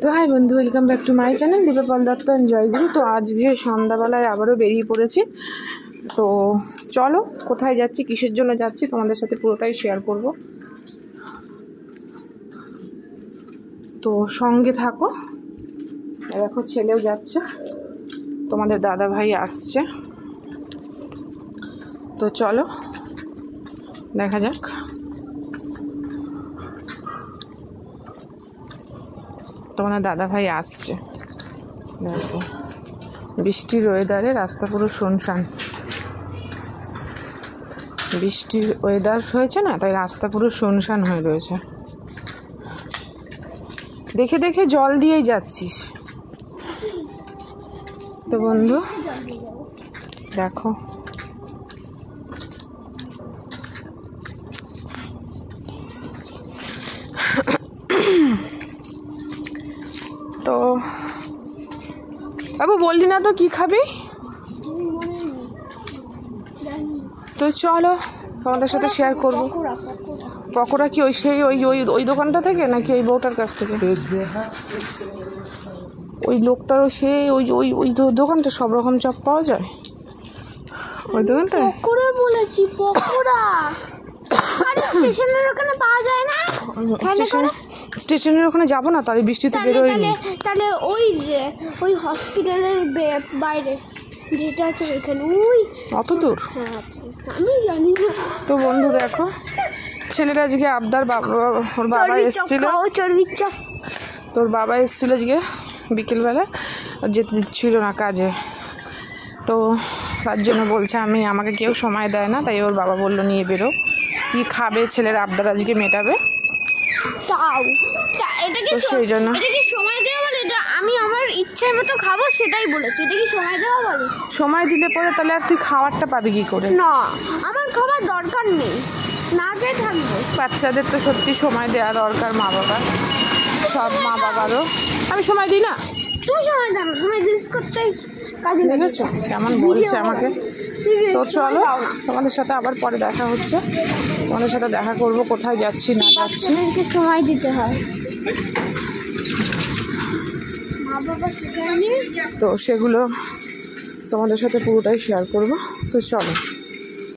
তো হাই বন্ধু, welcome back to my channel Dipa Dutta and Joyguru. তো আজকে সন্ধ্যাবেলায় আবারও বেরিয়ে পড়েছি। তো চলো কোথায় যাচ্ছি, কিসের জন্য যাচ্ছি তোমাদের সাথে পুরোটাই শেয়ার করব। তো সঙ্গে থাকো। দেখো ছেলেও যাচ্ছে, তোমাদের দাদা ভাই আসছে। তো চলো দেখা যাক। তোমাদের দাদা ভাই আসছে। দেখো বৃষ্টির ওয়েদারে রাস্তা পুরো শুনশান। বৃষ্টির ওয়েদার হয়েছে না, তাই রাস্তা পুরো শুনশান হয়ে রয়েছে। দেখে দেখে জল দিয়েই যাচ্ছিস তো বন্ধু। দেখো তো বাবু বললি না তো কি খাবি? তো চলো তোমাদের সাথে শেয়ার করবো। পকোড়া কি ওই সেই ওই ওই ওই দোকানটা থেকে নাকি ওই বউটার কাছ থেকে? ওই লোকটারও সেই ওই ওই ওই দোকানটা সব রকম চপ পাওয়া যায়। ওই দোকানটা পকোড়া বলেছি, পকোড়া আরে স্টেশনের ওখানে পাওয়া যায় না? স্টেশনের ওখানে যাবো না, তাহলে বৃষ্টিতে বেরোয়নি। তাহলে ওই হসপিটালের বাইরে যেটা আছে ওখানে, ওই অত দূর আমি জানি না। তো বন্ধু দেখো ছেলেটা আজকে আবদার, ওর বাবা এসেছিল। তোর বাবা এসেছিল আজকে বিকেলবেলা, যেতে দিচ্ছিল না কাজে। তো তার জন্য বলছে আমাকে কেউ সময় দেয় না, তাই ওর বাবা বললো নিয়ে বেরো, কি খাবে ছেলের আবদার আজকে মেটাবে। তো সেই জন্য এটা কি সময় দেওয়া বলে? এটা আমি আমার ইচ্ছার মতো খাবো সেটাই বলেছি। এটা কি সময় দেওয়া বলে? সময় দিলে পরে তাহলে আর তুই খাবারটা পাবি কি করে? না, আমার খাবার দরকার নেই, না খেয়ে থাকবো। বাচ্চাদের তো সত্যি সময় দেওয়া দরকার, মা বাবার, সব মা বাবারও। আমি সময় দিই না? তুমি সময় দাও না, সময় দিস করতেই কাজে লেগেছো কেমন বলছে আমাকে। তো চলো তোমাদের সাথে আবার পরে দেখা হচ্ছে, তোমাদের সাথে দেখা করব কোথায় যাচ্ছি না যাচ্ছি। সময় দিতে হয়, মা বাবা শেখায়নি। তো সেগুলো তোমাদের সাথে পুরোটাই শেয়ার করব। তো চলো।